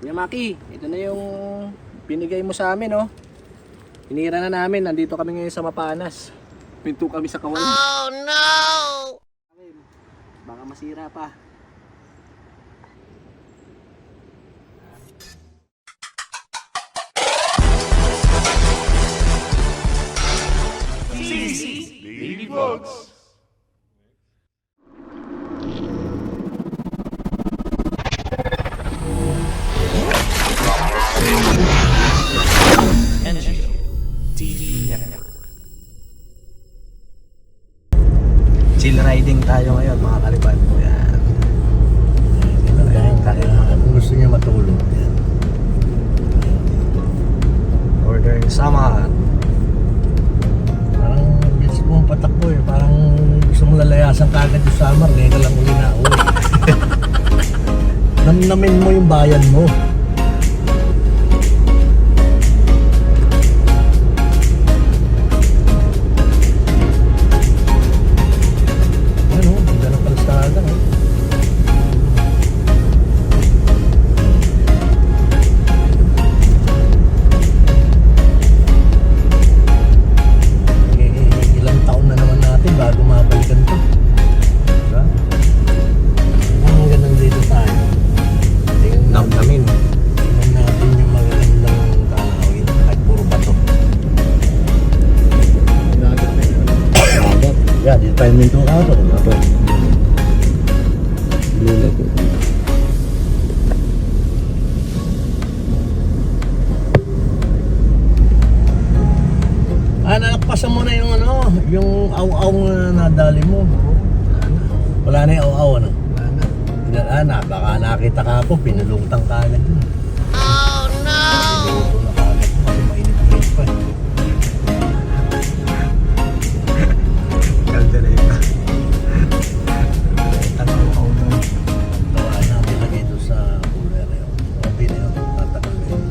Kuya Maki, ito na yung binigay mo sa amin, oh. Hinira na namin, nandito kami ngayon sa Mapanas. Pinto kami sa kawalan. Oh no! Baka masira pa. Ladybugs. NGO TV Network. Chill riding tayo ngayon, mga kalipad. Yan. Kung gusto niya matulog yan. Northern Samar. Parang bilis mo ang patakbo eh. Parang gusto mong lalayasan kagad yung summer. Ngayon ka lang uli na uwi. Namnamin mo yung bayan mo. Ano, ganda ng kalsada eh. Ilang taon na naman natin bago mabalikan to. Diba? Ang ganun dito tayo. Namnamin. Tingnan natin yung magagandang tanawin. Ay, puro bato. Yeah, dito tayo minto ka ito. Bato. Lulat. Nalakpasan mo na yung ano, yung aw-aw na nadali mo. Wala na yung aw-aw, ano? Wala na. Baka nakita ka po, pinulutang ka agad. Oh no! Pinulo na ka agad kasi mainit-init pa. Caldereta. Tanaw na. Tawaan namin lagay doon sa cooler yun. Okay na yun, tatagal na yun.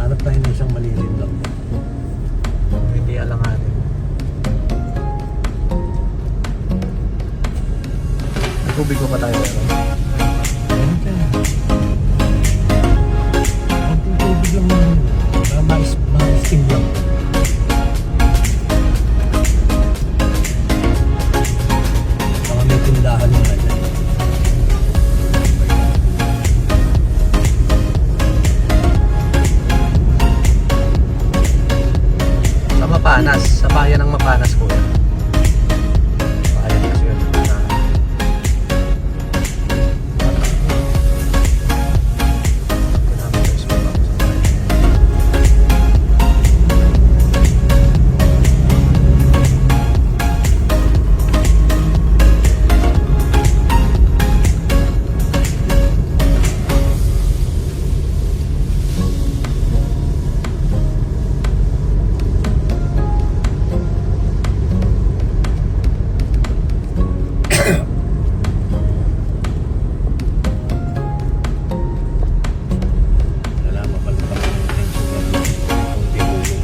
Hanap tayo na isang malilim lang. Hindi alanganin. Tubig ko pa tayo. Ayun ka. Konting tubig lang naman. Para ma-steam lang. Baka may tindahan mo na dyan. Sa Mapanas, sa bayan ng Mapanas ko. Bayan kasi yun. Wala, mapalipag yung tension lang. Kunti hulong.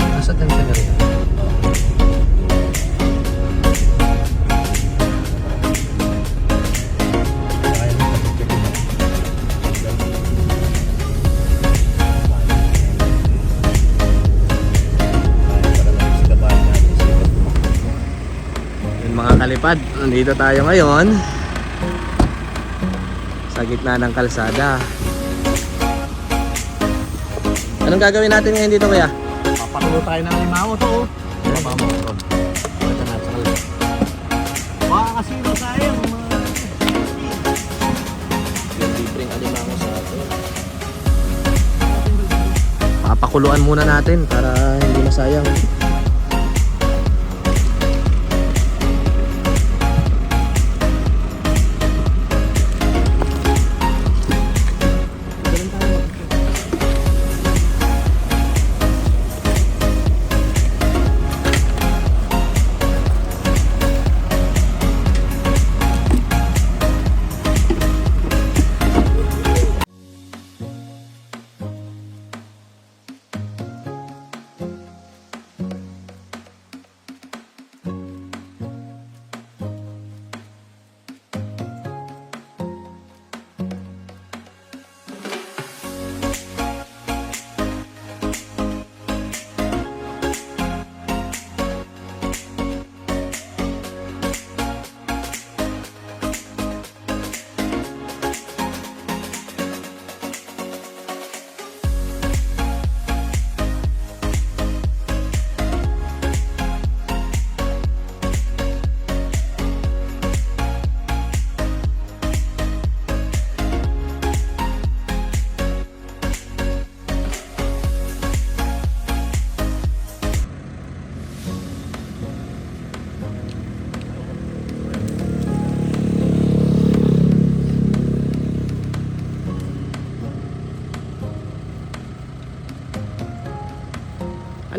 Nasa tension na rin. Kaya na pag-check mo. Kaya para lang si kabayan natin sa iba't mo. Yung mga kalipad, nandito tayo ngayon sa gitna ng kalsada. Anong gagawin natin ngayon dito, kuya? Paparulo tayo ng limango to. Baba mo. Ito na, sa kalsada. Baka kasi masayang mga... Yung libreng alimango sa atin. Papakuluan muna natin para hindi masayang.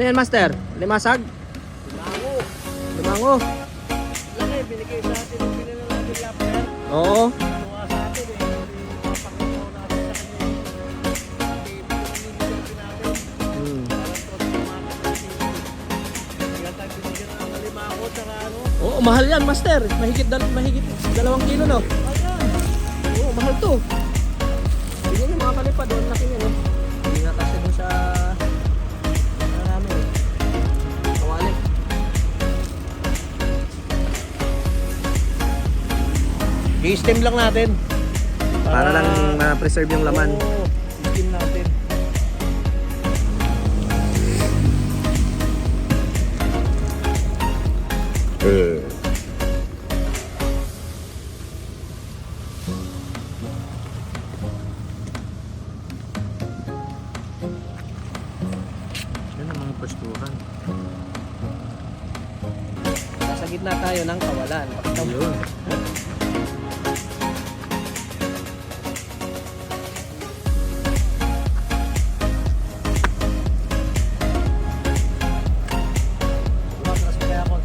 Ano yan, Master? Limasag? Limango. Limango? Laki, binigay sa atin. Binigay natin lapper. Oo. Tuwa sa atin eh. Papakitaw natin sa kanya. Ibigay natin. Hmm. Parang to, tumakas na dito. Kaya tayo binigyan ng limango tsaka ano. Oo, mahal yan, Master. Mahigit 2 kilo, no? Ayan. Oo, mahal to. Tingnan nyo mga kalipad, ang laki nyo, no? Hindi nga kasi dun sa... ano namin, kawali. I-steam lang natin. Para lang ma-preserve yung laman. Oo, i-steam natin. Yan ang mga pasturan. Nasa gitna tayo ng kawalan. Yun. Tumakas pa kaya ako.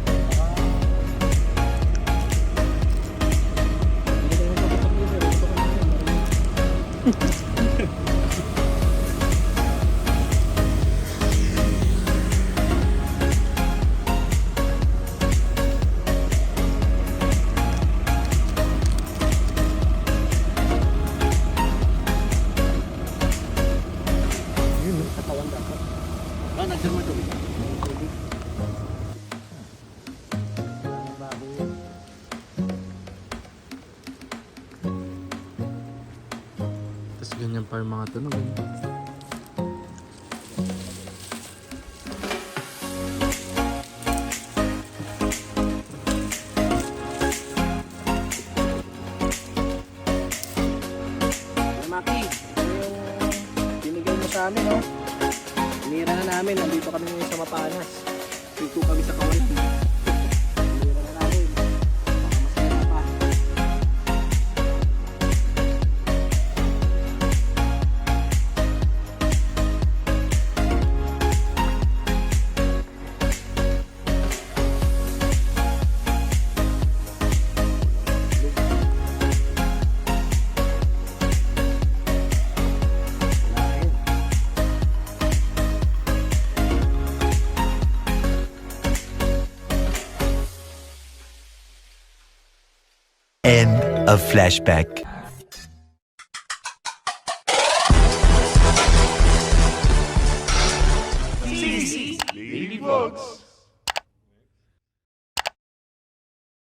Nagsan mo ito. Tapos ganyan pa yung mga tunog. Maki, ito yung binigay mo sa amin, no? Tinira na namin, nandito kami ngayon sa Mapanas. Dito kami sa Kawalan. Tinira na namin. Baka masaya pa. End of flashback.